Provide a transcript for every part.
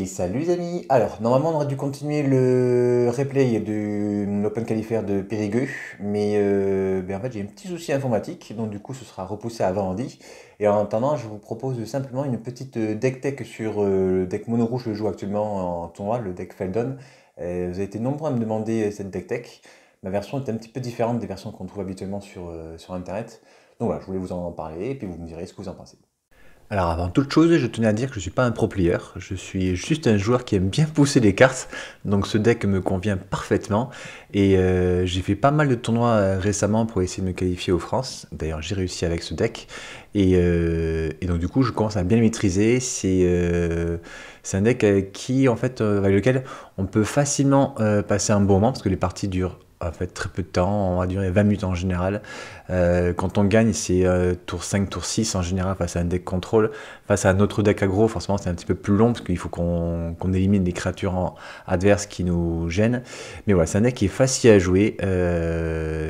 Et salut les amis! Alors, normalement on aurait dû continuer le replay de l'Open Qualifier de Périgueux, mais en fait j'ai un petit souci informatique, donc du coup ce sera repoussé à vendredi. Et en attendant, je vous propose simplement une petite deck tech sur le deck mono rouge que je joue actuellement en tournoi, le deck Feldon. Vous avez été nombreux à me demander cette deck tech. Ma version est un petit peu différente des versions qu'on trouve habituellement sur internet. Donc voilà, je voulais vous en parler et puis vous me direz ce que vous en pensez. Alors avant toute chose, je tenais à dire que je ne suis pas un pro player, je suis juste un joueur qui aime bien pousser les cartes, donc ce deck me convient parfaitement, et j'ai fait pas mal de tournois récemment pour essayer de me qualifier aux France, d'ailleurs j'ai réussi avec ce deck, et donc du coup je commence à bien le maîtriser, c'est un deck avec lequel on peut facilement passer un bon moment, parce que les parties durent en fait très peu de temps, on va durer 20 minutes en général. Quand on gagne, c'est tour 5, tour 6 en général face à un deck contrôle. Face à un autre deck aggro, forcément c'est un petit peu plus long parce qu'il faut qu'on élimine les créatures adverses qui nous gênent. Mais voilà, c'est un deck qui est facile à jouer,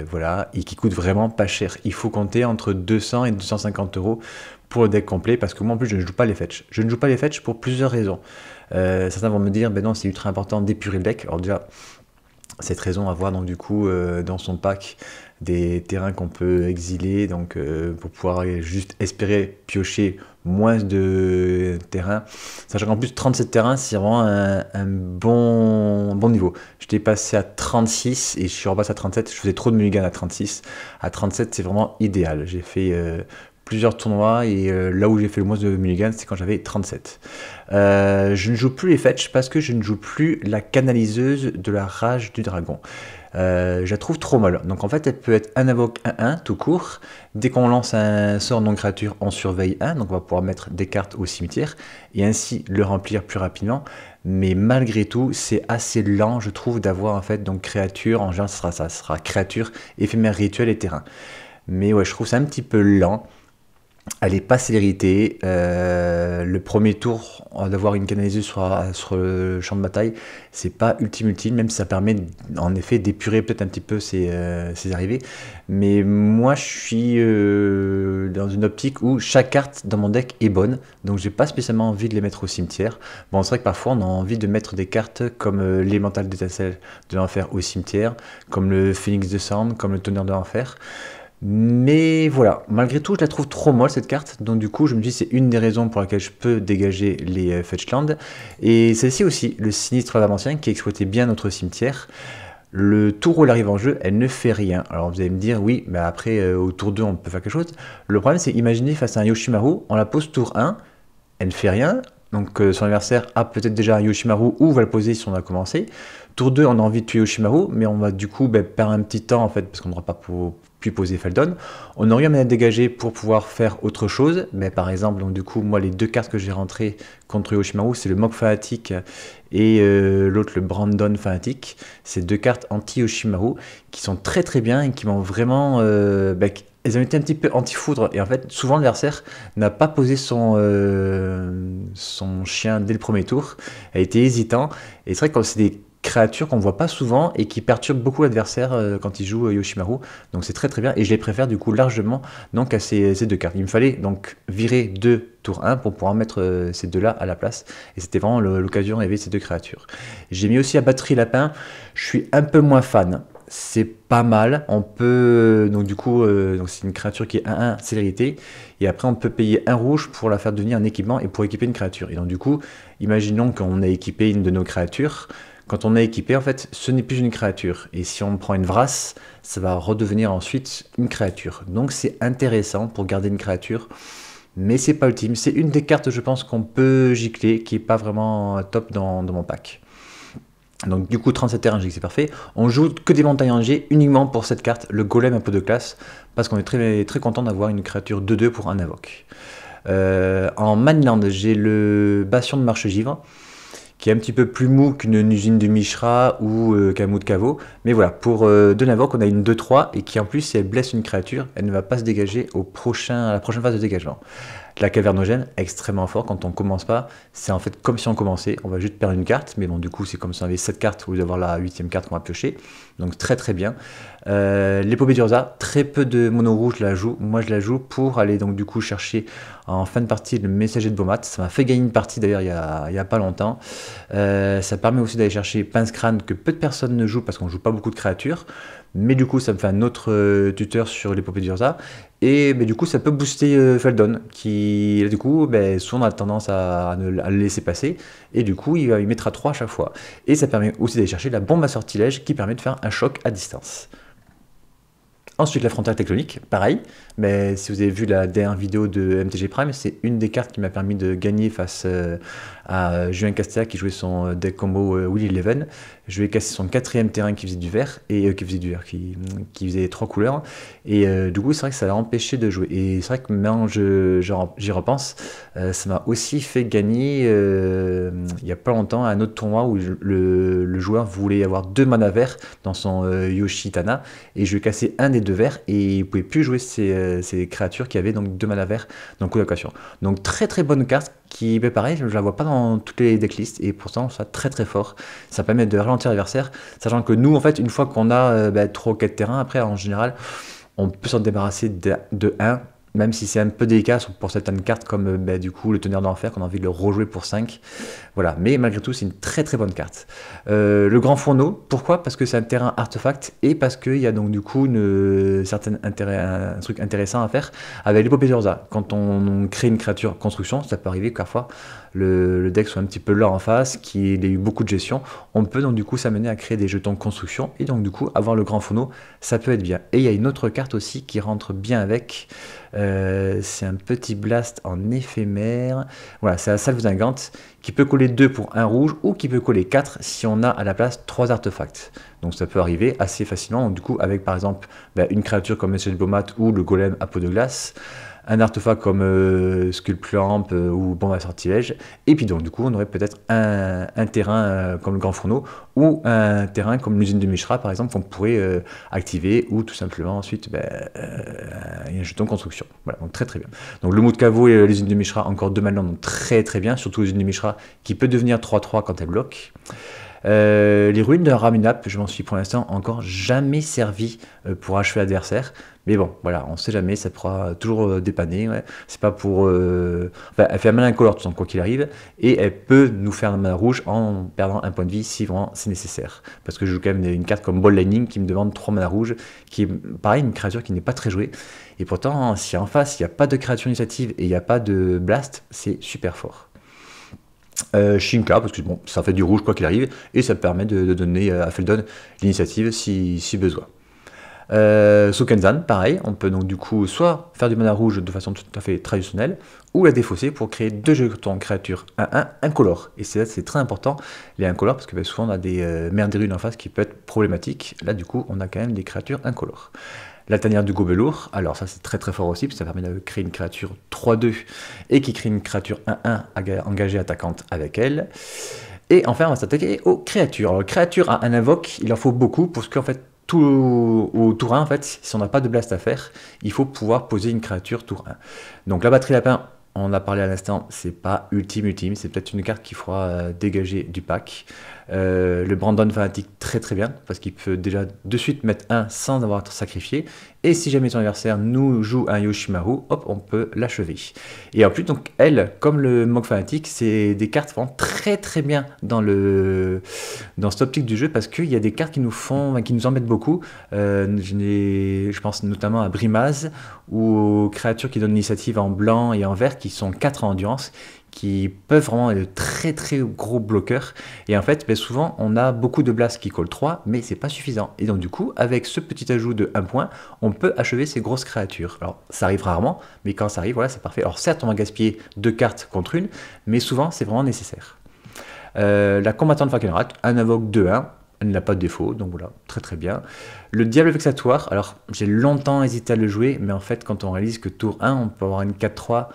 voilà, et qui coûte vraiment pas cher. Il faut compter entre 200 et 250 euros pour le deck complet, parce que moi en plus je ne joue pas les fetch. Je ne joue pas les fetch pour plusieurs raisons. Certains vont me dire, ben non, c'est ultra important d'épurer le deck. Alors déjà, cette raison à voir donc du coup dans son pack des terrains qu'on peut exiler, donc pour pouvoir juste espérer piocher moins de terrains, sachant qu'en plus 37 terrains c'est vraiment un bon niveau. J'étais passé à 36 et je suis repassé à 37, je faisais trop de mulligan à 36, à 37 c'est vraiment idéal. J'ai fait plusieurs tournois et là où j'ai fait le moins de mulligan c'est quand j'avais 37. Je ne joue plus les fetch parce que je ne joue plus la canaliseuse de la rage du dragon. Je la trouve trop molle. Donc en fait, elle peut être un invoque 1-1 tout court. Dès qu'on lance un sort non créature, on surveille 1. Donc on va pouvoir mettre des cartes au cimetière et ainsi le remplir plus rapidement. Mais malgré tout, c'est assez lent, je trouve, d'avoir en fait donc créature. En général, ça sera créature, éphémère, rituel et terrain. Mais ouais, je trouve ça un petit peu lent. Elle n'est pas célérité. Le premier tour, d'avoir une canaliseuse sur le champ de bataille, c'est pas ultime, même si ça permet en effet d'épurer peut-être un petit peu ses arrivées. Mais moi, je suis dans une optique où chaque carte dans mon deck est bonne, donc j'ai pas spécialement envie de les mettre au cimetière. Bon, c'est vrai que parfois on a envie de mettre des cartes comme l'élémental d'étincelle de l'enfer au cimetière, comme le phénix de cendre, comme le tonnerre de l'enfer. Mais voilà, malgré tout, je la trouve trop molle cette carte, donc du coup, je me dis c'est une des raisons pour laquelle je peux dégager les Fetchland. Et celle-ci aussi, le sinistre Lavancien, qui exploitait bien notre cimetière. Le tour où elle arrive en jeu, elle ne fait rien. Alors vous allez me dire, oui, mais après, au tour 2, on peut faire quelque chose. Le problème, c'est imaginez face à un Yoshimaru, on la pose tour 1, elle ne fait rien. Donc son adversaire a peut-être déjà un Yoshimaru ou va le poser si on a commencé. Tour 2, on a envie de tuer Yoshimaru, mais on va du coup perdre un petit temps en fait, parce qu'on n'aura pas pu poser Feldon. On aurait eu un manière de dégager pour pouvoir faire autre chose. Mais par exemple, donc du coup, moi les deux cartes que j'ai rentrées contre Yoshimaru, c'est le Mog Fanatique et l'autre le Brandon Fanatique. C'est deux cartes anti-Yoshimaru qui sont très très bien et qui m'ont vraiment... elles ont été un petit peu anti-foudre et en fait souvent l'adversaire n'a pas posé son chien dès le premier tour, a été hésitant et c'est vrai que c'est des créatures qu'on voit pas souvent et qui perturbent beaucoup l'adversaire quand il joue Yoshimaru, donc c'est très très bien et je les préfère du coup largement donc à ces deux cartes. Il me fallait donc virer 2 tour 1 pour pouvoir mettre ces deux là à la place et c'était vraiment l'occasion d'enlever ces deux créatures. J'ai mis aussi à batterie lapin, je suis un peu moins fan. C'est pas mal, on peut, donc du coup, donc c'est une créature qui est 1-1 célérité, et après on peut payer un rouge pour la faire devenir un équipement et pour équiper une créature. Et donc du coup, imaginons qu'on a équipé une de nos créatures, quand on a équipé, en fait, ce n'est plus une créature. Et si on prend une vrasse, ça va redevenir ensuite une créature. Donc c'est intéressant pour garder une créature, mais c'est pas ultime. C'est une des cartes, je pense, qu'on peut gicler, qui est pas vraiment top dans mon pack. Donc du coup 37 terrains, c'est parfait. On joue que des montagnes en G uniquement pour cette carte, le golem un peu de classe, parce qu'on est très, très content d'avoir une créature 2-2 pour un invoque. En Manland, j'ai le Bastion de Marche-Givre, qui est un petit peu plus mou qu'une usine de Mishra ou qu'un mou de caveau. Mais voilà, pour de l'invoque, on a une 2-3, et qui en plus, si elle blesse une créature, elle ne va pas se dégager à la prochaine phase de dégagement. La cavernogène, extrêmement fort quand on commence pas. C'est en fait comme si on commençait. On va juste perdre une carte, mais bon, du coup, c'est comme si on avait 7 cartes au lieu d'avoir la 8e carte qu'on va piocher. Donc très très bien. L'épopée d'Urza, très peu de mono rouge la joue. Moi, je la joue pour aller donc du coup chercher en fin de partie le messager de Bomat. Ça m'a fait gagner une partie d'ailleurs il y a pas longtemps. Ça permet aussi d'aller chercher Pince Crâne que peu de personnes ne jouent parce qu'on joue pas beaucoup de créatures. Mais du coup, ça me fait un autre tuteur sur l'épopée d'Urza. Et du coup, ça peut booster Feldon, qui du coup, souvent on a tendance à le laisser passer. Et du coup, il mettra 3 à chaque fois. Et ça permet aussi d'aller chercher la bombe à sortilège qui permet de faire un choc à distance. Ensuite, la frontale tectonique, pareil, mais si vous avez vu la dernière vidéo de MTG Prime, c'est une des cartes qui m'a permis de gagner face à Julien Castea qui jouait son deck combo Will Eleven. Je lui ai cassé son 4e terrain qui faisait du vert, et qui faisait 3 couleurs, et du coup c'est vrai que ça l'a empêché de jouer. Et c'est vrai que maintenant j'y repense, ça m'a aussi fait gagner il n'y a pas longtemps un autre tournoi où le joueur voulait avoir 2 mana verts dans son Yoshitana, et je lui ai cassé un des 2 verts, et il ne pouvait plus jouer ces créatures qui avaient donc 2 mana verts dans colocation. Donc très très bonne carte qui, pareil, je la vois pas dans toutes les decklists, et pourtant ça très très fort. Ça permet de ralentir l'adversaire, sachant que nous en fait une fois qu'on a 3 ou 4 terrains, après en général on peut s'en débarrasser de 1, même si c'est un peu délicat pour certaines cartes comme du coup le Tonnerre d'Enfer qu'on a envie de le rejouer pour 5. Voilà, mais malgré tout c'est une très très bonne carte. Le Grand Fourneau, pourquoi? Parce que c'est un terrain artefact, et parce qu'il y a donc du coup un truc intéressant à faire avec l'épopée d'Urza. Quand on crée une créature construction, ça peut arriver parfois le deck soit un petit peu lent en face, qu'il ait eu beaucoup de gestion, on peut donc du coup s'amener à créer des jetons de construction, et donc du coup avoir le Grand Fourneau, ça peut être bien. Et il y a une autre carte aussi qui rentre bien avec, c'est un petit blast en éphémère, voilà, c'est la salve zingante, qui peut coller 2 pour 1 rouge, ou qui peut coller 4 si on a à la place 3 artefacts. Donc ça peut arriver assez facilement, donc, du coup avec par exemple une créature comme Monsieur de Bomat ou le golem à peau de glace, un artefact comme Sculplamp ou bombe à sortilège, et puis donc du coup on aurait peut-être un terrain comme le Grand Fourneau, ou un terrain comme l'usine de Mishra par exemple qu'on pourrait activer, ou tout simplement ensuite un jeton construction. Voilà, donc très très bien. Donc le mot de caveau et l'usine de Mishra, encore 2 maintenant, donc très très bien, surtout l'usine de Mishra qui peut devenir 3-3 quand elle bloque. Les ruines de Ramunap, je m'en suis pour l'instant encore jamais servi pour achever l'adversaire. Mais bon, voilà, on sait jamais, ça pourra toujours dépanner. Ouais. C'est pas pour. Enfin, elle fait un mana incolore, tout quoi qu'il arrive, et elle peut nous faire un mana rouge en perdant un point de vie si vraiment c'est nécessaire. Parce que je joue quand même une carte comme Ball Lightning qui me demande 3 mana rouges, qui est pareil, une créature qui n'est pas très jouée. Et pourtant, si en face il n'y a pas de créature initiative et il n'y a pas de blast, c'est super fort. Shinka, parce que bon, ça fait du rouge quoi qu'il arrive, et ça permet de donner à Feldon l'initiative si besoin. Sokenzan, pareil, on peut donc du coup soit faire du mana rouge de façon tout à fait traditionnelle, ou la défausser pour créer 2 jetons créatures 1-1 incolores. Et c'est très important, les incolores, parce que souvent on a des mères des runes en face qui peut être problématique. Là du coup on a quand même des créatures incolores. La tanière du gobelour, alors ça c'est très très fort aussi, parce que ça permet de créer une créature 3-2 et qui crée une créature 1-1 engagée attaquante avec elle. Et enfin on va s'attaquer aux créatures. Alors créature à un invoque, il en faut beaucoup, parce qu'en fait au tour 1, en fait, si on n'a pas de blast à faire, il faut pouvoir poser une créature tour 1. Donc la batterie lapin, on en a parlé à l'instant, c'est pas ultime, c'est peut-être une carte qu'il faudra dégager du pack. Le Brandon fanatique très très bien, parce qu'il peut déjà de suite mettre 1 sans avoir sacrifié, et si jamais son adversaire nous joue un Yoshimaru, hop, on peut l'achever. Et en plus, donc elle, comme le Mog fanatique, c'est des cartes vraiment très très bien dans cette optique du jeu, parce qu'il y a des cartes qui nous embêtent beaucoup. Je pense notamment à Brimaz, ou aux créatures qui donnent l'initiative en blanc et en vert, qui sont 4 en endurance, qui peuvent vraiment être de très très gros bloqueurs. Et en fait, souvent, on a beaucoup de blasts qui collent 3, mais c'est pas suffisant. Et donc du coup, avec ce petit ajout de 1 point, on peut achever ces grosses créatures. Alors, ça arrive rarement, mais quand ça arrive, voilà, c'est parfait. Alors certes, on va gaspiller 2 cartes contre une, mais souvent, c'est vraiment nécessaire. La combattante Falkenrath, un invoque 2-1, elle n'a pas de défaut, donc voilà, très très bien. Le Diable Vexatoire, alors j'ai longtemps hésité à le jouer, mais en fait, quand on réalise que tour 1, on peut avoir une 4-3,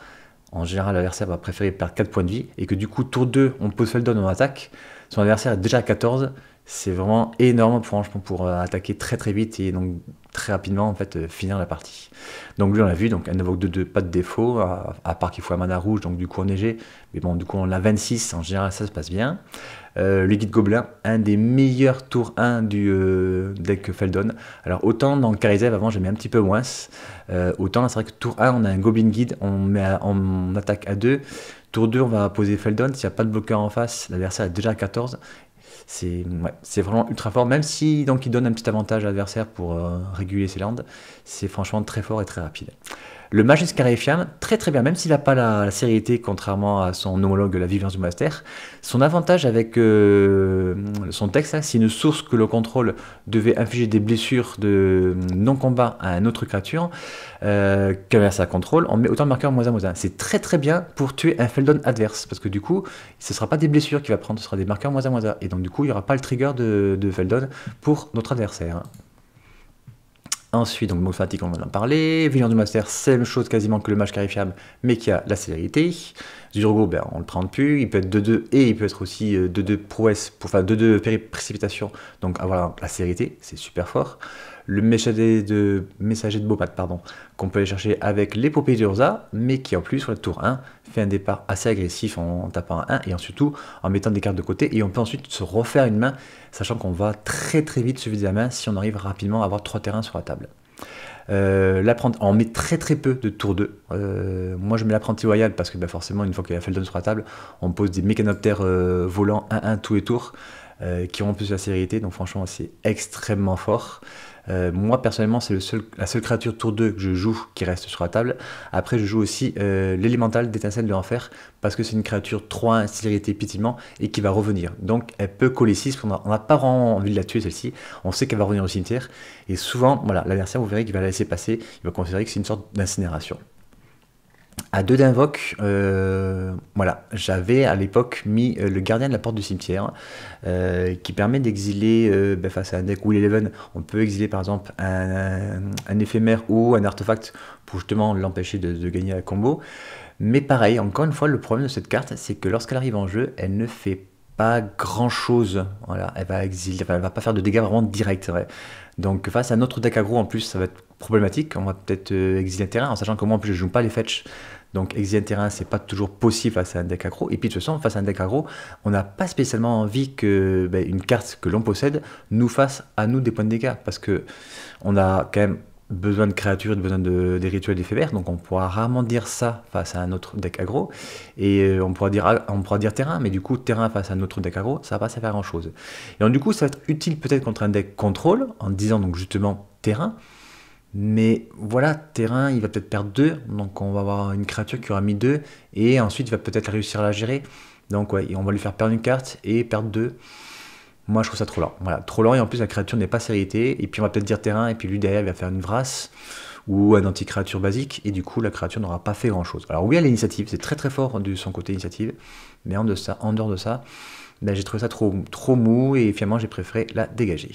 en général, l'adversaire va préférer perdre 4 points de vie, et que du coup, tour 2, on pose Feldon en attaque, son adversaire est déjà à 14, c'est vraiment énorme, franchement, pour attaquer très très vite, et donc très rapidement en fait finir la partie. Donc lui on l'a vu, donc un invoque 2-2, pas de défaut, à part qu'il faut un mana rouge, donc du coup enneigé, mais bon du coup on l'a 26, en général ça se passe bien. Le guide gobelin, un des meilleurs tour 1 du deck Feldon. Alors autant dans Karizev avant j'aimais un petit peu moins, autant là c'est vrai que tour 1 on a un goblin guide, on attaque à 2, tour 2 on va poser Feldon, s'il n'y a pas de bloqueur en face, l'adversaire est déjà à 14. C'est vraiment ultra fort, même si donc il donne un petit avantage à l'adversaire pour réguler ses landes, c'est franchement très fort et très rapide. Le Magus Scarifiam, très très bien, même s'il n'a pas la sérénité, contrairement à son homologue la Vivience du Master. Son avantage avec son texte, c'est une source que le contrôle devait infliger des blessures de non-combat à une autre créature, qu'avec sa contrôle, on met autant de marqueurs -1, -1. C'est très très bien pour tuer un Feldon adverse, parce que du coup, ce ne sera pas des blessures qu'il va prendre, ce sera des marqueurs -1, -1. Et donc du coup, il n'y aura pas le trigger de Feldon pour notre adversaire. Ensuite, donc mot fatigue, on en a parlé. Villain du Master, c'est la même chose quasiment que le Mage Scarifiam, mais qui a la célérité. Zurgo, ben, on ne le prend plus. Il peut être 2-2 et il peut être aussi 2-2 prouesse, enfin 2-2 précipitation. Donc avoir la célérité, c'est super fort. Le messager de Bopat, pardon, qu'on peut aller chercher avec l'épopée d'Urza, mais qui en plus, sur la tour 1, fait un départ assez agressif en tapant un 1 et surtout en mettant des cartes de côté. Et on peut ensuite se refaire une main, sachant qu'on va très très vite se vider la main si on arrive rapidement à avoir 3 terrains sur la table. On met très très peu de tour 2. Moi je mets l'apprenti loyal parce que ben, forcément une fois qu'il y a Feldon sur la table, on pose des mécanoptères volants 1-1 tous les tours qui ont en plus la sérénité, donc franchement c'est extrêmement fort. Moi personnellement c'est la seule créature tour 2 que je joue qui reste sur la table. Après je joue aussi l'élémental d'étincelle de l'enfer parce que c'est une créature 3-1 célérité pétillement et qui va revenir. Donc elle peut coller 6, on n'a pas vraiment envie de la tuer celle-ci, on sait qu'elle va revenir au cimetière et souvent voilà, l'adversaire vous verrez qu'il va la laisser passer, il va considérer que c'est une sorte d'incinération. À 2 d'invoque, voilà, j'avais à l'époque mis le gardien de la porte du cimetière qui permet d'exiler face à un deck Will Eleven. On peut exiler par exemple un éphémère ou un artefact pour justement l'empêcher de gagner la combo. Mais pareil, encore une fois, le problème de cette carte, c'est que lorsqu'elle arrive en jeu, elle ne fait pas grand chose. Voilà, elle va exiler, enfin, elle va pas faire de dégâts vraiment directs. Ouais. Donc face à notre deck aggro en plus, ça va être problématique. On va peut-être exiler un terrain, en sachant que moi en plus je joue pas les fetch. Donc exiler un terrain, c'est pas toujours possible face à un deck aggro. Et puis de toute façon, face à un deck aggro, on n'a pas spécialement envie que une carte que l'on possède nous fasse à nous des points de dégâts. Parce que on a quand même besoin de créatures, besoin des rituels d'éphémères, donc on pourra rarement dire ça face à un autre deck aggro, et on pourra dire terrain, mais du coup terrain face à un autre deck aggro, ça va pas ça faire grand chose. Et donc du coup ça va être utile peut-être contre un deck contrôle, en disant donc justement terrain, mais voilà, terrain il va peut-être perdre 2, donc on va avoir une créature qui aura mis 2, et ensuite il va peut-être réussir à la gérer, donc ouais, on va lui faire perdre une carte et perdre 2. Moi, je trouve ça trop lent. Voilà, trop lent, et en plus, la créature n'est pas sérénité. Et puis, on va peut-être dire terrain, et puis lui, derrière, il va faire une vrasse ou un anti-créature basique. Et du coup, la créature n'aura pas fait grand-chose. Alors, oui, elle a l'initiative. C'est très, très fort de son côté initiative. Mais en dehors de ça, ben, j'ai trouvé ça trop mou. Et finalement, j'ai préféré la dégager.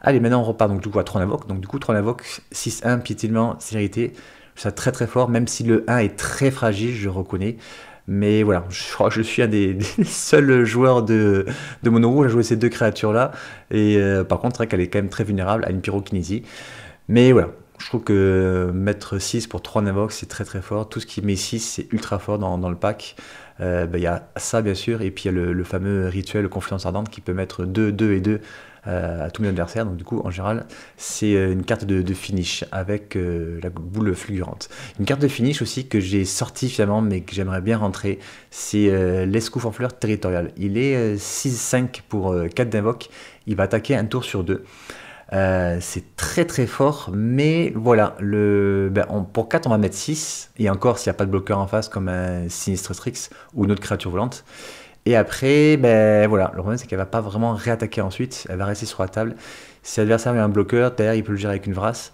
Allez, maintenant, on repart donc, du coup, à Tronavok. Donc, du coup, Tronavok, 6-1, piétinement, sérénité. Ça très, très fort. Même si le 1 est très fragile, je reconnais. Mais voilà, je crois que je suis un des seuls joueurs de Mono à jouer ces deux créatures-là. Et par contre, c'est vrai qu'elle est quand même très vulnérable à une pyrokinésie. Mais voilà, je trouve que mettre 6 pour 3 Navox, c'est très très fort. Tout ce qui met 6, c'est ultra fort dans le pack. Y a ça, bien sûr. Et puis, il y a le fameux rituel Confiance Ardente qui peut mettre 2, 2 et 2 à tous mes adversaires. Donc du coup, en général, c'est une carte de finish avec la boule fulgurante. Une carte de finish aussi que j'ai sortie finalement, mais que j'aimerais bien rentrer, c'est l'Escoufenfleur territorial. Il est 6-5 pour 4 d'invoque. Il va attaquer un tour sur 2. C'est très très fort, mais voilà, pour 4 on va mettre 6, et encore s'il n'y a pas de bloqueur en face comme un Sinistre Strix ou une autre créature volante. Et après, voilà, le problème c'est qu'elle va pas vraiment réattaquer ensuite, elle va rester sur la table. Si l'adversaire a un bloqueur, derrière il peut le gérer avec une vrasse.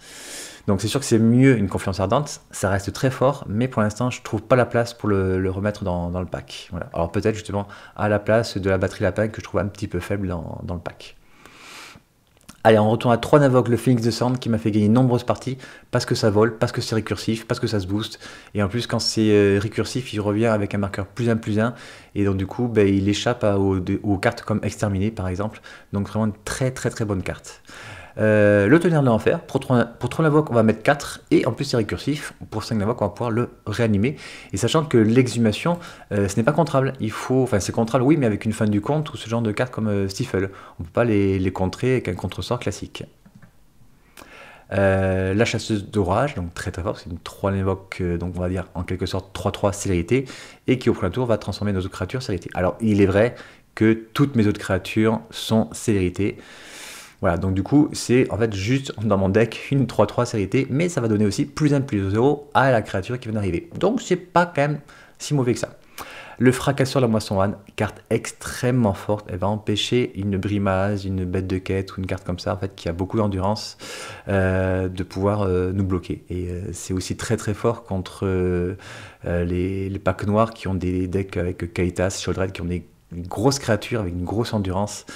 Donc c'est sûr que c'est mieux une Confiance Ardente, ça reste très fort, mais pour l'instant je trouve pas la place pour le remettre dans le pack. Voilà. Alors peut-être justement à la place de la batterie lapin que je trouve un petit peu faible dans le pack. Allez, on retourne à 3 Navok, le Phoenix de Sand, qui m'a fait gagner de nombreuses parties, parce que ça vole, parce que c'est récursif, parce que ça se booste, et en plus quand c'est récursif, il revient avec un marqueur +1/+1, et donc du coup, il échappe aux cartes comme Exterminé par exemple, donc vraiment une très très très bonne carte. Le tonnerre de l'enfer, pour 3 invoques, on va mettre 4, et en plus c'est récursif, pour 5 invoques, on va pouvoir le réanimer. Et sachant que l'exhumation, ce n'est pas contrable, enfin c'est contrable, oui, mais avec une fin du compte, ou ce genre de cartes comme Stifle. On ne peut pas les contrer avec un contre-sort classique. La chasseuse d'orage, donc très très fort, c'est une 3 invoque, donc on va dire en quelque sorte 3-3 célérité, et qui au premier tour va transformer nos autres créatures célérité. Alors il est vrai que toutes mes autres créatures sont célérité. Voilà, donc du coup, c'est en fait juste dans mon deck une 3-3 célérité, mais ça va donner aussi plus 1, plus 0 à la créature qui vient d'arriver. Donc c'est pas quand même si mauvais que ça. Le fracasseur de la moisson âne, carte extrêmement forte, elle va empêcher une brimase, une bête de quête ou une carte comme ça en fait qui a beaucoup d'endurance de pouvoir nous bloquer. Et c'est aussi très très fort contre les packs noirs qui ont des decks avec Kaitas, Shieldred, qui ont des grosses créatures avec une grosse endurance.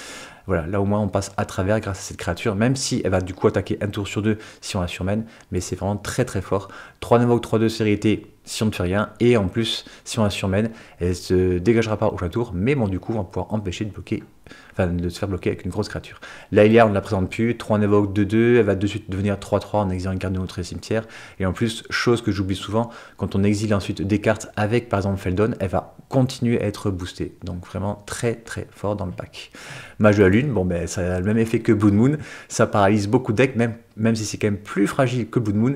Voilà, là au moins on passe à travers grâce à cette créature, même si elle va du coup attaquer un tour sur 2 si on la surmène, mais c'est vraiment très très fort. 3 invoque, 3-2 célérité si on ne fait rien, et en plus si on la surmène, elle se dégagera pas au prochain tour, mais bon du coup on va pouvoir empêcher de bloquer, enfin de se faire bloquer avec une grosse créature. Là Ilia on ne la présente plus, 3 invoque, 2-2, elle va de suite devenir 3-3 en exilant une carte de notre cimetière, et en plus, chose que j'oublie souvent, quand on exile ensuite des cartes avec par exemple Feldon, elle va continuer à être boostée, donc vraiment très très fort dans le pack. Mage de la Lune, bon ben ça a le même effet que Blood Moon, ça paralyse beaucoup de decks, même si c'est quand même plus fragile que Blood Moon,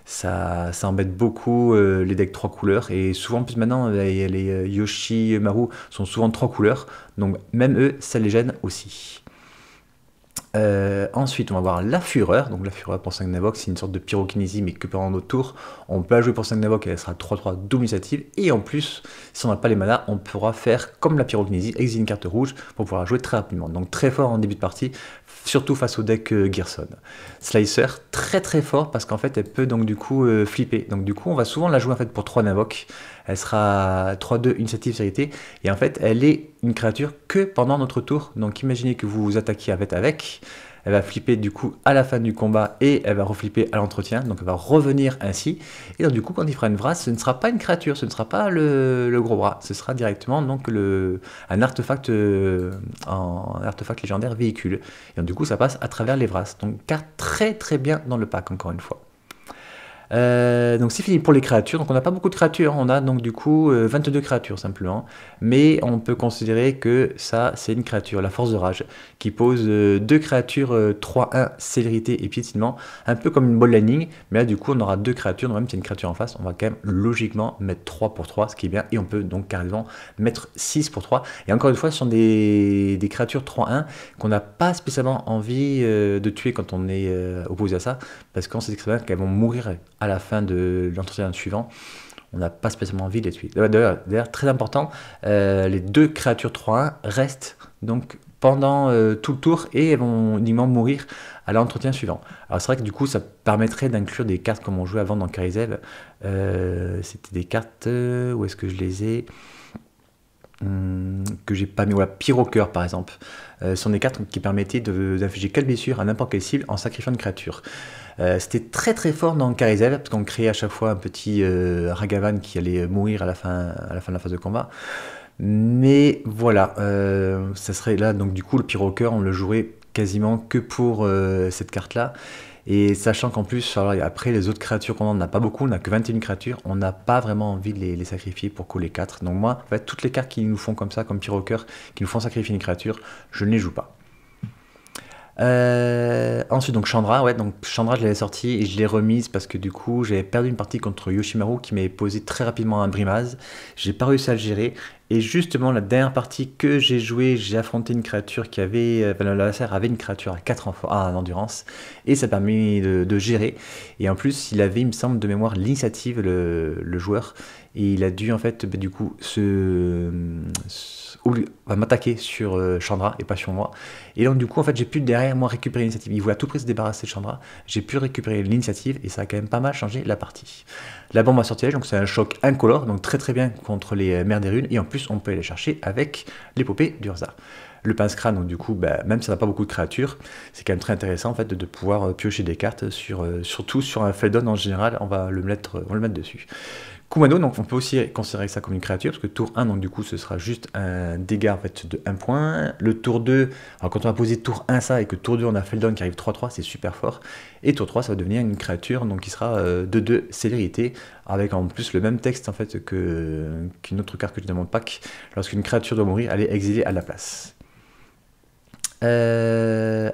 ça embête beaucoup les decks 3 couleurs, et souvent en plus maintenant les Yoshi Maru sont souvent 3 couleurs, donc même eux ça les gêne aussi. Ensuite, on va voir la Fureur. Donc la Fureur pour 5 Navoc, c'est une sorte de pyrokinésie, mais que pendant notre tour. On peut la jouer pour 5 Navoc, elle sera 3-3 double initiative. Et en plus, si on n'a pas les manas, on pourra faire comme la pyrokinésie, exiler une carte rouge pour pouvoir la jouer très rapidement. Donc très fort en début de partie, surtout face au deck Gearson. Slicer, très très fort parce qu'en fait, elle peut donc du coup flipper. Donc du coup, on va souvent la jouer en fait pour 3 Navoc. Elle sera 3-2 initiative vérité, et en fait elle est une créature que pendant notre tour. Donc imaginez que vous vous attaquiez avec, elle va flipper du coup à la fin du combat, et elle va reflipper à l'entretien, donc elle va revenir ainsi, et donc du coup quand il fera une vrasse, ce ne sera pas une créature, ce ne sera pas le gros bras, ce sera directement donc un artefact légendaire véhicule, et donc du coup ça passe à travers les vrasses. Donc carte très très bien dans le pack encore une fois. Donc c'est fini pour les créatures, donc on n'a pas beaucoup de créatures, on a donc du coup 22 créatures simplement, mais on peut considérer que ça c'est une créature, la force de rage, qui pose 2 créatures 3-1, célérité et piétinement, un peu comme une ball lightning, mais là du coup on aura 2 créatures, donc même si y a une créature en face, on va quand même logiquement mettre 3 pour 3, ce qui est bien, et on peut donc carrément mettre 6 pour 3, et encore une fois ce sont des créatures 3-1 qu'on n'a pas spécialement envie de tuer quand on est opposé à ça, parce qu'on sait très bien qu'elles vont mourir à la fin de l'entretien suivant. On n'a pas spécialement envie de les tuer. D'ailleurs, très important, les 2 créatures 3-1 restent donc pendant tout le tour, et elles vont uniquement mourir à l'entretien suivant. Alors c'est vrai que du coup ça permettrait d'inclure des cartes comme on jouait avant dans Kaizev. C'était des cartes, où est-ce que je les ai que j'ai pas mis, voilà, Pyrocoeur par exemple. Ce sont des cartes qui permettaient d'infliger 4 blessures à n'importe quelle cible en sacrifiant une créature. C'était très très fort dans Kaizev, parce qu'on créait à chaque fois un petit Ragavan qui allait mourir à la fin de la phase de combat. Mais voilà, ça serait là, donc du coup le Pyrocoeur on le jouerait quasiment que pour cette carte là. Et sachant qu'en plus, alors, après les autres créatures qu'on n'a pas beaucoup, on n'a que 21 créatures, on n'a pas vraiment envie de les sacrifier pour coller 4. Donc moi, en fait, toutes les cartes qui nous font comme ça, comme Pyrocoeur, qui nous font sacrifier une créature, je ne les joue pas. Ensuite donc Chandra, ouais, donc Chandra je l'avais sorti et je l'ai remise parce que du coup j'avais perdu une partie contre Yoshimaru qui m'avait posé très rapidement un brimase, j'ai pas réussi à le gérer, et justement la dernière partie que j'ai joué, j'ai affronté une créature qui avait, l'adversaire avait une créature à 4 en endurance, et ça permet de gérer, et en plus il avait, il me semble de mémoire, l'initiative le joueur, et il a dû en fait du coup va m'attaquer sur Chandra et pas sur moi, et donc du coup en fait j'ai pu derrière moi récupérer l'initiative. Il voulait à tout prix se débarrasser de Chandra, j'ai pu récupérer l'initiative et ça a quand même pas mal changé la partie. La bombe à sortilège, donc c'est un choc incolore, donc très très bien contre les mers des runes, et en plus on peut aller chercher avec l'épopée d'Urza. Le pince-crâne, donc du coup, même si ça n'a pas beaucoup de créatures, c'est quand même très intéressant en fait de pouvoir piocher des cartes, surtout sur un Feldon en général, on va le mettre dessus. Kumano, donc on peut aussi considérer ça comme une créature, parce que tour 1, donc du coup ce sera juste un dégât en fait, de 1 point. Le tour 2, alors quand on va poser tour 1 ça, et que tour 2 on a Feldon qui arrive 3-3, c'est super fort. Et tour 3, ça va devenir une créature, donc qui sera de 2 célérité, avec en plus le même texte en fait qu'une autre carte que j'ai dans mon pack. Lorsqu'une créature doit mourir, elle est exilée à la place.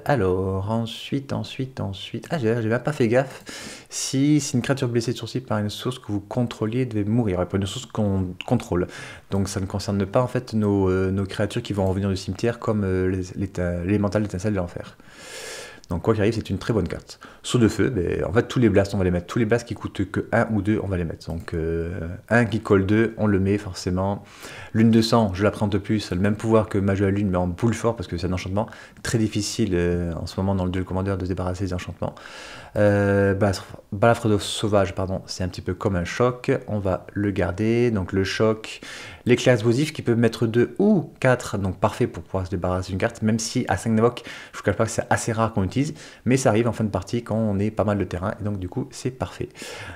Alors, ensuite, ah, j'ai même pas fait gaffe. Si une créature blessée de sourcil par une source que vous contrôliez devait mourir, pas une source qu'on contrôle. Donc ça ne concerne pas en fait nos créatures qui vont revenir du cimetière comme l'élémental d'étincelle de l'enfer. Donc quoi qu'il arrive, c'est une très bonne carte. Saut de feu, ben, en fait tous les blasts on va les mettre. Tous les blasts qui coûtent que 1 ou 2, on va les mettre. Donc 1 qui colle 2, on le met forcément. Lune de sang, je la prends de plus, le même pouvoir que Magie à la Lune, mais en boule fort parce que c'est un enchantement très difficile en ce moment dans le duel commander de se débarrasser des enchantements. Balafre sauvage, pardon, c'est un petit peu comme un choc, on va le garder. Donc le choc, l'éclair explosif qui peut mettre 2 ou 4, donc parfait pour pouvoir se débarrasser d'une carte, même si à 5 d'évoque, je vous cache pas que c'est assez rare qu'on utilise, mais ça arrive en fin de partie quand on est pas mal de terrain, et donc du coup c'est parfait.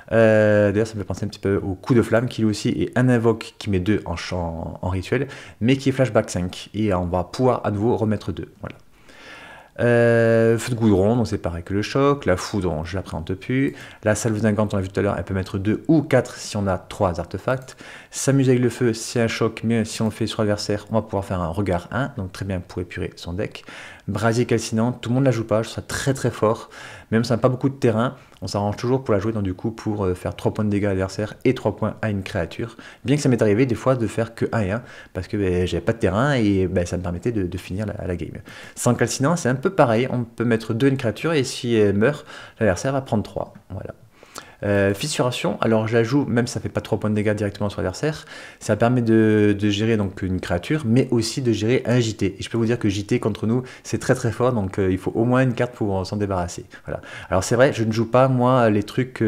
D'ailleurs ça me fait penser un petit peu au coup de flamme, qui lui aussi est un invoque qui met 2 en rituel, mais qui est flashback 5, et on va pouvoir à nouveau remettre 2, voilà. Feu de goudron, donc c'est pareil que le choc. La foudre, je la présente plus. La salve d'ingante, on l'a vu tout à l'heure, elle peut mettre 2 ou 4 si on a 3 artefacts. S'amuser avec le feu, c'est un choc, mais si on le fait sur l'adversaire, on va pouvoir faire un regard 1, donc très bien pour épurer son deck. Brasier calcinant, tout le monde la joue pas, je trouve ça très très fort. Même si on n'a pas beaucoup de terrain, on s'arrange toujours pour la jouer, donc du coup pour faire 3 points de dégâts à l'adversaire et 3 points à une créature. Bien que ça m'est arrivé des fois de faire que 1 et 1, parce que j'avais pas de terrain et ça me permettait de finir la game. Sans calcinant, c'est un peu pareil, on peut mettre 2 à une créature et si elle meurt, l'adversaire va prendre 3. Voilà. Fissuration, alors je la joue, même si ça fait pas 3 points de dégâts directement sur l'adversaire, ça permet de gérer donc une créature, mais aussi de gérer un JT. Et je peux vous dire que JT contre nous, c'est très très fort, donc il faut au moins une carte pour s'en débarrasser. Voilà. Alors c'est vrai, je ne joue pas moi les trucs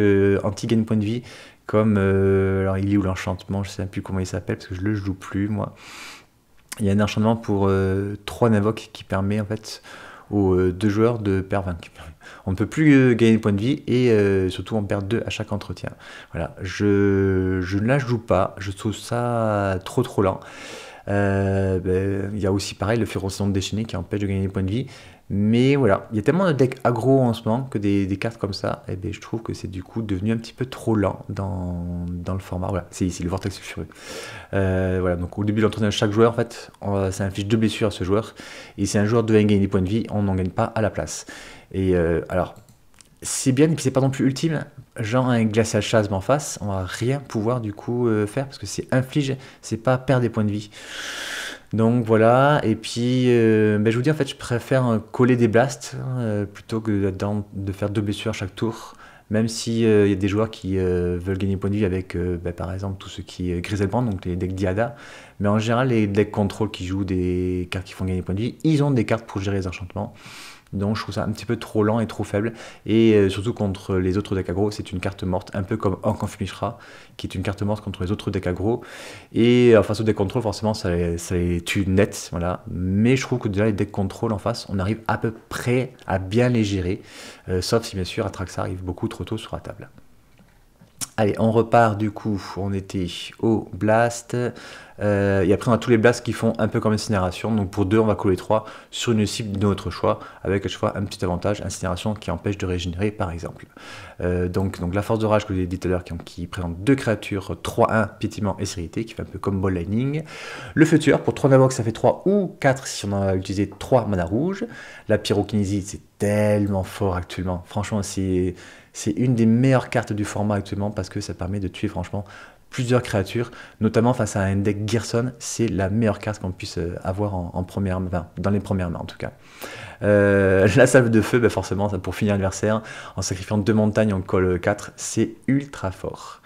anti-gain point de vie, comme alors il est où l'enchantement, je sais même plus comment il s'appelle, parce que je le joue plus moi. Il y a un enchantement pour 3 invoques qui permet en fait aux 2 joueurs de perdre 20. On ne peut plus gagner de points de vie et surtout on perd 2 à chaque entretien. Voilà, je ne la joue pas, je trouve ça trop lent. Il y a aussi pareil le férocément déchaîné qui empêche de gagner des points de vie. Mais voilà, il y a tellement de decks aggro en ce moment que des cartes comme ça, et je trouve que c'est du coup devenu un petit peu trop lent dans le format. Voilà, c'est ici le vortex sulfureux. Voilà, donc au début de l'entretien de chaque joueur, en fait, ça inflige 2 blessures à ce joueur. Et si un joueur devait gagner des points de vie, on n'en gagne pas à la place. Et alors, c'est bien, et puis c'est pas non plus ultime. Genre un glacial chasme en face, on va rien pouvoir du coup faire parce que c'est inflige, c'est pas perdre des points de vie. Donc voilà, et puis je vous dis en fait je préfère coller des blasts plutôt que de faire 2 blessures à chaque tour. Même si y a des joueurs qui veulent gagner point de vie avec par exemple tout ce qui est Griselbrand, donc les decks Diada. Mais en général les decks contrôle qui jouent des cartes qui font gagner point de vie, ils ont des cartes pour gérer les enchantements. Donc je trouve ça un petit peu trop lent et trop faible. Et surtout contre les autres decks aggro, c'est une carte morte, un peu comme Ankh Mishra, qui est une carte morte contre les autres decks aggro. Et face aux decks contrôle, forcément, ça les tue net. Voilà. Mais je trouve que déjà les decks contrôle en face, on arrive à peu près à bien les gérer. Sauf si bien sûr Atraxa arrive beaucoup trop tôt sur la table. Allez, on repart du coup, on était au blast. Et après on a tous les blasts qui font un peu comme incinération. Donc pour 2 on va coller 3 sur une cible de notre choix, avec à chaque fois un petit avantage, incinération qui empêche de régénérer par exemple. Donc la force de rage que je vous ai dit tout à l'heure qui présente 2 créatures 3-1, pétillement et sérénité, qui fait un peu comme Ball Lightning. Le futur, pour 3 invoques ça fait 3 ou 4 si on a utilisé 3 mana rouge. La pyrokinésie c'est tellement fort actuellement, franchement c'est une des meilleures cartes du format actuellement parce que ça permet de tuer franchement plusieurs créatures, notamment face à un deck Gerson, c'est la meilleure carte qu'on puisse avoir en première main, dans les premières mains en tout cas. La salve de feu, forcément, pour finir l'adversaire, en sacrifiant 2 montagnes, on colle 4, c'est ultra fort.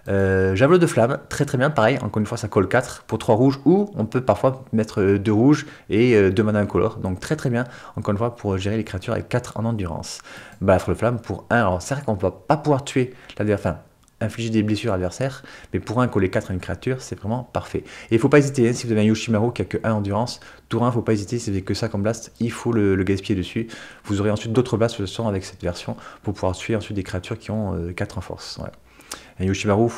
Javelot de flamme, très bien, pareil, encore une fois ça colle 4 pour 3 rouges, ou on peut parfois mettre 2 rouges et 2 mana incolores, donc très bien, encore une fois pour gérer les créatures avec 4 en endurance. Balafre de flamme pour 1, alors c'est vrai qu'on ne va pas pouvoir tuer l'adversaire, infliger des blessures à l'adversaire, mais pour 1 coller 4 à une créature, c'est vraiment parfait. Et il ne faut pas hésiter, hein, si vous avez un Yoshimaru qui a que 1 endurance, tour 1, il ne faut pas hésiter, si vous avez que ça comme blast, il faut le gaspiller dessus. Vous aurez ensuite d'autres blasts avec cette version pour pouvoir tuer ensuite des créatures qui ont 4 en force. Voilà. Un Yoshimaru,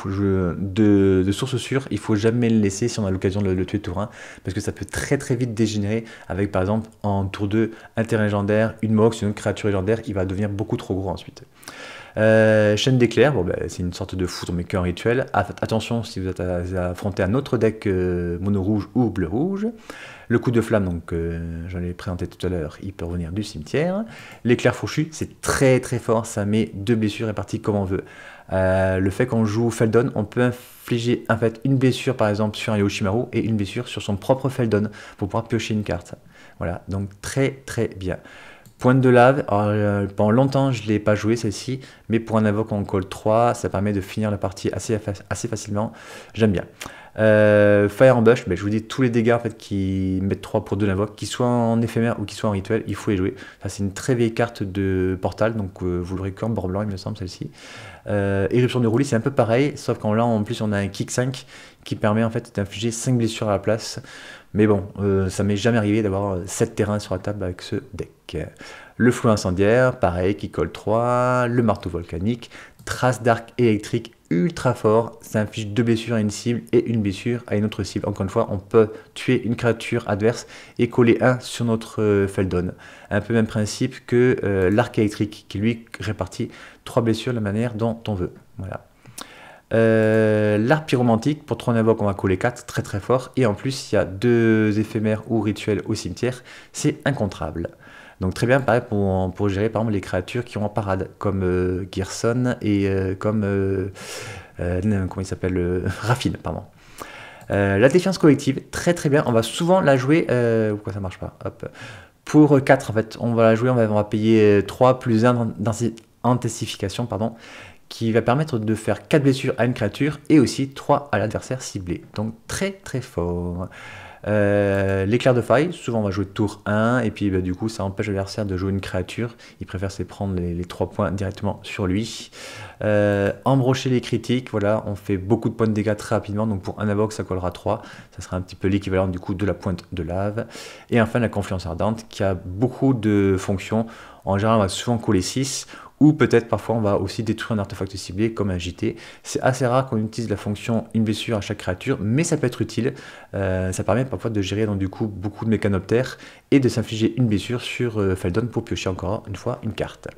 de source sûre, il faut jamais le laisser si on a l'occasion de le tuer tour 1, parce que ça peut très très vite dégénérer avec par exemple en tour 2 un terrain légendaire, une mox, une autre créature légendaire, il va devenir beaucoup trop gros ensuite. Chaîne d'éclair, bon, ben, c'est une sorte de foudre mais qu'un rituel. Attention si vous êtes affronté un autre deck mono rouge ou bleu rouge. Le coup de flamme, donc j'en ai présenté tout à l'heure, il peut revenir du cimetière. L'éclair fourchu, c'est très très fort, ça met 2 blessures réparties comme on veut. Le fait qu'on joue Feldon, on peut infliger en fait une blessure par exemple sur un Yoshimaru et une blessure sur son propre Feldon pour pouvoir piocher une carte. Voilà, donc très très bien. Pointe de lave, alors, pendant longtemps je ne l'ai pas joué celle-ci, mais pour un invoque en call 3, ça permet de finir la partie assez facilement, j'aime bien. Fire Ambush, ben, je vous dis tous les dégâts en fait, qui mettent 3 pour 2 l'invoque, qu'ils soient en éphémère ou qu'ils soient en rituel, il faut les jouer. C'est une très vieille carte de Portal, donc vous l'aurez qu'en bord blanc il me semble celle-ci. Éruption de roulis, c'est un peu pareil, sauf qu'en là en plus on a un kick 5 qui permet en fait d'infliger 5 blessures à la place. Mais bon, ça m'est jamais arrivé d'avoir 7 terrains sur la table avec ce deck. Le flou incendiaire, pareil, qui colle 3. Le marteau volcanique. Trace d'arc électrique ultra fort. Ça inflige 2 blessures à une cible et une blessure à une autre cible. Encore une fois, on peut tuer une créature adverse et coller 1 sur notre Feldon. Un peu même principe que l'arc électrique qui lui répartit 3 blessures de la manière dont on veut. Voilà. L'arc pyromantique, pour 3 invoques on va coller 4, très très fort, et en plus il y a 2 éphémères ou rituels au cimetière, c'est incontrable. Donc très bien, pareil pour gérer par exemple les créatures qui ont en parade, comme Gerson et comme, comment il s'appelle, Raffine, pardon. La défiance collective, très très bien, on va souvent la jouer, pourquoi ça marche pas, hop. Pour 4 en fait, on va la jouer, on va payer 3 plus 1 intensification, pardon, qui va permettre de faire 4 blessures à une créature et aussi 3 à l'adversaire ciblé. Donc très très fort. L'éclair de faille, souvent on va jouer tour 1 et puis bah, du coup ça empêche l'adversaire de jouer une créature. Il préfère se prendre les 3 points directement sur lui. Embrocher les critiques, voilà, on fait beaucoup de points de dégâts très rapidement, donc pour un invoque ça collera 3, ça sera un petit peu l'équivalent du coup de la pointe de lave. Et enfin la confiance ardente qui a beaucoup de fonctions. En général on va souvent coller 6, ou peut-être parfois on va aussi détruire un artefact ciblé comme un JT. C'est assez rare qu'on utilise la fonction une blessure à chaque créature, mais ça peut être utile. Ça permet parfois de gérer donc du coup beaucoup de mécanoptères et de s'infliger une blessure sur Feldon pour piocher encore une fois une carte.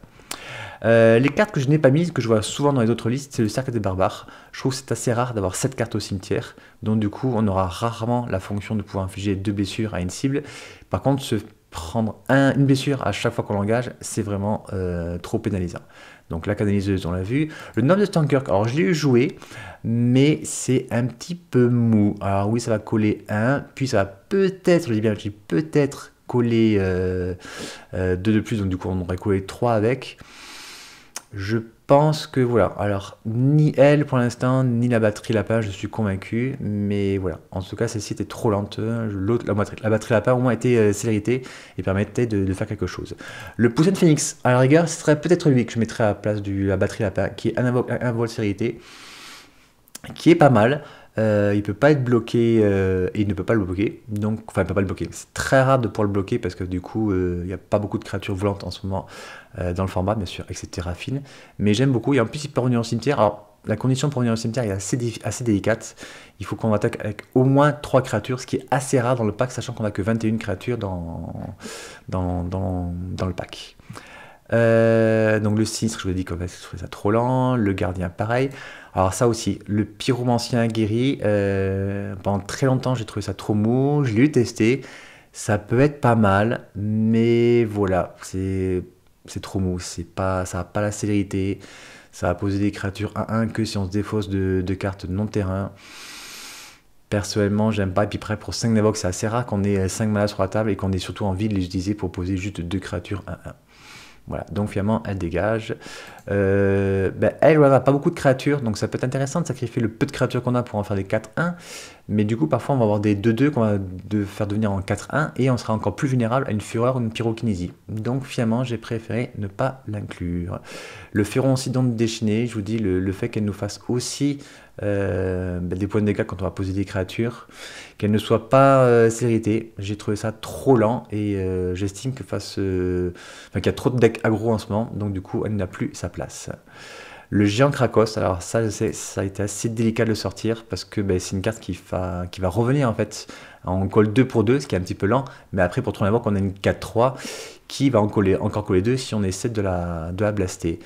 Les cartes que je n'ai pas mises, que je vois souvent dans les autres listes, c'est le cercle des barbares. Je trouve que c'est assez rare d'avoir 7 cartes au cimetière, donc du coup on aura rarement la fonction de pouvoir infliger 2 blessures à une cible. Par contre, se prendre une blessure à chaque fois qu'on l'engage, c'est vraiment trop pénalisant. Donc la canaliseuse, on l'a vu. Le Noble de Stankerk, alors je l'ai joué, mais c'est un petit peu mou. Alors oui, ça va coller 1, puis ça va peut-être, je dis bien, je dis peut-être coller 2 de plus, donc du coup on aurait collé 3 avec. Je pense que voilà, alors ni elle pour l'instant, ni la batterie lapin, je suis convaincu, mais voilà, en tout cas celle-ci était trop lente, l'autre, la batterie lapin au moins était célérité et permettait de faire quelque chose. Le poussin de phénix, à la rigueur, ce serait peut-être lui que je mettrais à la place de la batterie lapin, qui est un vol célérité, qui est pas mal. Il peut pas être bloqué et il ne peut pas le bloquer, donc enfin il peut pas le bloquer. C'est très rare de pouvoir le bloquer parce que du coup il n'y a pas beaucoup de créatures volantes en ce moment dans le format, bien sûr, avec ses terrafines. Mais j'aime beaucoup et en plus il peut revenir au cimetière. Alors la condition pour revenir au cimetière est assez délicate. Il faut qu'on attaque avec au moins 3 créatures, ce qui est assez rare dans le pack, sachant qu'on a que 21 créatures dans le pack. Donc le sinistre, je vous ai dit que je trouvais ça trop lent. Le gardien, pareil. Alors ça aussi, le pyromancien guéri, pendant très longtemps j'ai trouvé ça trop mou, je l'ai testé, ça peut être pas mal, mais voilà, c'est trop mou, ça n'a pas la célérité, ça va poser des créatures 1-1 que si on se défausse de cartes non terrain. Personnellement, j'aime pas, et puis près pour 5 Navox, c'est assez rare qu'on ait 5 manas sur la table et qu'on ait surtout envie de les utiliser pour poser juste 2 créatures 1-1. Voilà, donc finalement elle dégage. Elle n'a pas beaucoup de créatures, donc ça peut être intéressant de sacrifier le peu de créatures qu'on a pour en faire des 4-1. Mais du coup, parfois on va avoir des 2-2 qu'on va faire devenir en 4-1 et on sera encore plus vulnérable à une fureur ou une pyrokinésie. Donc finalement, j'ai préféré ne pas l'inclure. Le Féroncidon déchaîné, je vous dis, le fait qu'elle nous fasse aussi des points de dégâts quand on va poser des créatures, qu'elle ne soit pas célérité, j'ai trouvé ça trop lent et j'estime que qu'il y a trop de decks aggro en ce moment, donc du coup elle n'a plus sa place. Le géant Krakos, alors ça, je sais, ça a été assez délicat de le sortir parce que ben, c'est une carte qui va revenir en fait en call 2 pour 2, ce qui est un petit peu lent, mais après pour tourner invoque, on a une 4-3 qui va encore coller 2 si on essaie de la blaster.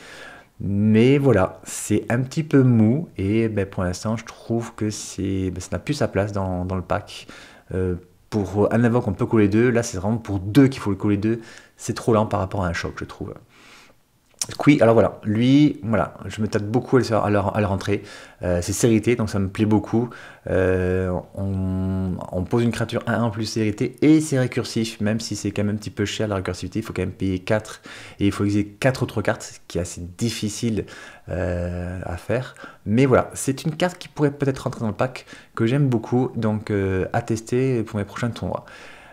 Mais voilà, c'est un petit peu mou et ben, pour l'instant, je trouve que ben, ça n'a plus sa place dans le pack. Euh, pour un invoque, on peut coller 2. Là, c'est vraiment pour 2 qu'il faut le coller 2. C'est trop lent par rapport à un choc, je trouve. Oui, alors voilà, lui, voilà, je me tâte beaucoup à la rentrée. C'est Cérité, donc ça me plaît beaucoup. On pose une créature 1 en plus Cérité et c'est récursif, même si c'est quand même un petit peu cher la récursivité, il faut quand même payer 4 et il faut utiliser 4 autres cartes, ce qui est assez difficile à faire. Mais voilà, c'est une carte qui pourrait peut-être rentrer dans le pack, que j'aime beaucoup, donc à tester pour mes prochains tournois.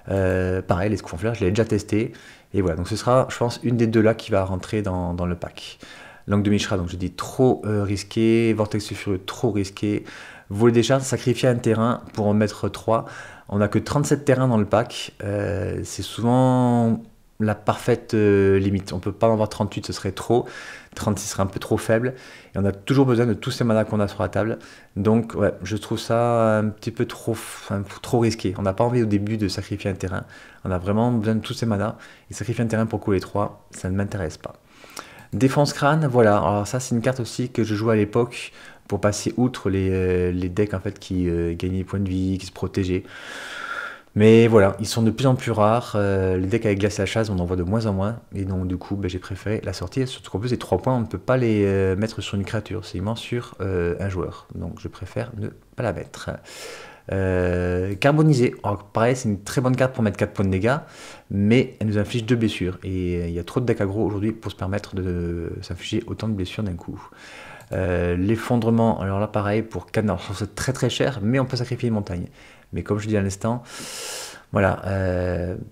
Pareil, les Sconfleurs, je l'ai déjà testé. Et voilà, donc ce sera, je pense, une des deux là qui va rentrer dans le pack. Langue de Mishra, donc je dis trop risqué. Vortex sulfureux, trop risqué. Voler des charges, sacrifier un terrain pour en mettre 3. On n'a que 37 terrains dans le pack. C'est souvent la parfaite limite. On peut pas en avoir 38, ce serait trop. 36 serait un peu trop faible. Et on a toujours besoin de tous ces manas qu'on a sur la table. Donc ouais, je trouve ça un petit peu trop risqué. On n'a pas envie au début de sacrifier un terrain. On a vraiment besoin de tous ces manas. Et sacrifier un terrain pour couler 3, ça ne m'intéresse pas. Défense crâne, voilà. Alors ça c'est une carte aussi que je jouais à l'époque pour passer outre les decks en fait qui gagnaient des points de vie, qui se protégeaient. Mais voilà, ils sont de plus en plus rares. Les decks avec glace à la chasse, on en voit de moins en moins. Et donc, du coup, ben, j'ai préféré la sortir. Surtout qu'en plus, les 3 points, on ne peut pas les mettre sur une créature. C'est immense sur un joueur. Donc, je préfère ne pas la mettre. Carbonisé. Alors, pareil, c'est une très bonne carte pour mettre 4 points de dégâts. Mais elle nous inflige 2 blessures. Et il y a trop de decks aggro aujourd'hui pour se permettre de s'infliger autant de blessures d'un coup. L'effondrement, alors là pareil pour 4, alors c'est très très cher, mais on peut sacrifier une montagne. Mais comme je dis à l'instant, voilà,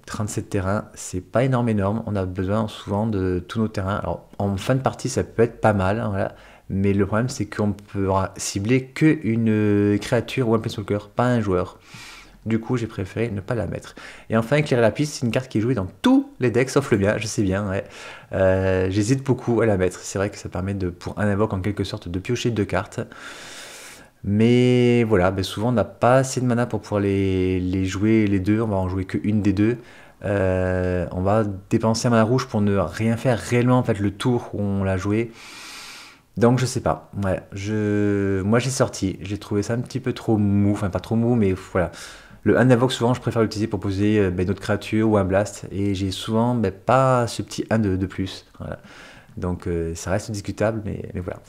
37 terrains, c'est pas énorme, on a besoin souvent de tous nos terrains. Alors en fin de partie ça peut être pas mal, hein, voilà. Mais le problème c'est qu'on peut cibler qu'une créature ou un planeswalker, pas un joueur. Du coup, j'ai préféré ne pas la mettre. Et enfin, éclairer la piste, c'est une carte qui est jouée dans tous les decks, sauf le mien, je sais bien. Ouais. J'hésite beaucoup à la mettre. C'est vrai que ça permet pour un invoque en quelque sorte de piocher 2 cartes. Mais voilà, ben souvent on n'a pas assez de mana pour pouvoir les jouer les deux. On va en jouer qu'une des deux. On va dépenser un mana rouge pour ne rien faire réellement en fait le tour où on l'a joué. Donc je sais pas. Ouais, moi j'ai sorti. J'ai trouvé ça un petit peu trop mou. Enfin pas trop mou, mais voilà. Le Unavoc, souvent, je préfère l'utiliser pour poser ben, notre créature ou un blast. Et j'ai souvent ben, pas ce petit 1 de plus. Voilà. Donc ça reste discutable, mais voilà.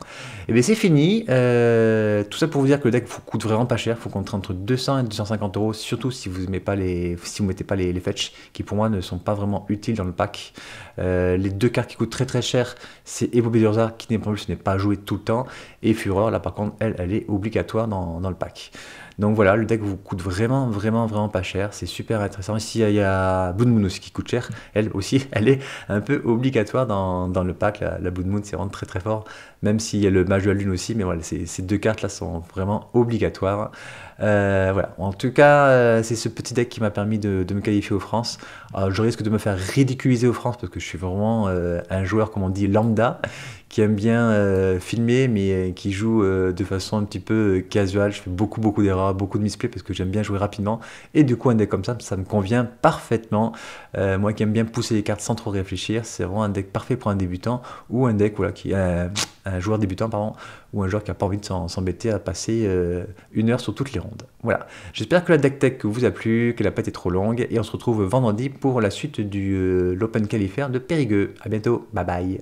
Et bien c'est fini. Tout ça pour vous dire que le deck coûte vraiment pas cher. Il faut compter entre 200 et 250 euros, surtout si vous aimez pas si vous mettez pas les fetch, qui pour moi ne sont pas vraiment utiles dans le pack. Les deux cartes qui coûtent très très cher, c'est Épopée d'Urza, qui n'est pas plus n'est pas joué tout le temps, et Fureur, là par contre, elle est obligatoire dans le pack. Donc voilà, le deck vous coûte vraiment pas cher, c'est super intéressant. Ici il y a Blood Moon aussi qui coûte cher, elle aussi, elle est un peu obligatoire dans le pack. La Blood Moon c'est vraiment très très fort, même s'il y a le Mage de la Lune aussi, mais voilà, ces deux cartes là sont vraiment obligatoires. Voilà, en tout cas, c'est ce petit deck qui m'a permis de me qualifier aux France. Alors, je risque de me faire ridiculiser aux France parce que je suis vraiment un joueur, comme on dit, lambda, qui aime bien filmer, mais qui joue de façon un petit peu casual. Je fais beaucoup d'erreurs, beaucoup de misplays parce que j'aime bien jouer rapidement. Et du coup, un deck comme ça me convient parfaitement. Moi qui aime bien pousser les cartes sans trop réfléchir, c'est vraiment un deck parfait pour un débutant ou un deck voilà, qui un joueur débutant, pardon, ou un joueur qui n'a pas envie de s'embêter à passer 1 heure sur toutes les rondes. Voilà, j'espère que la deck tech vous a plu, qu'elle n'a pas été trop longue, et on se retrouve vendredi pour la suite de l'Open Qualifier de Périgueux. A bientôt, bye bye.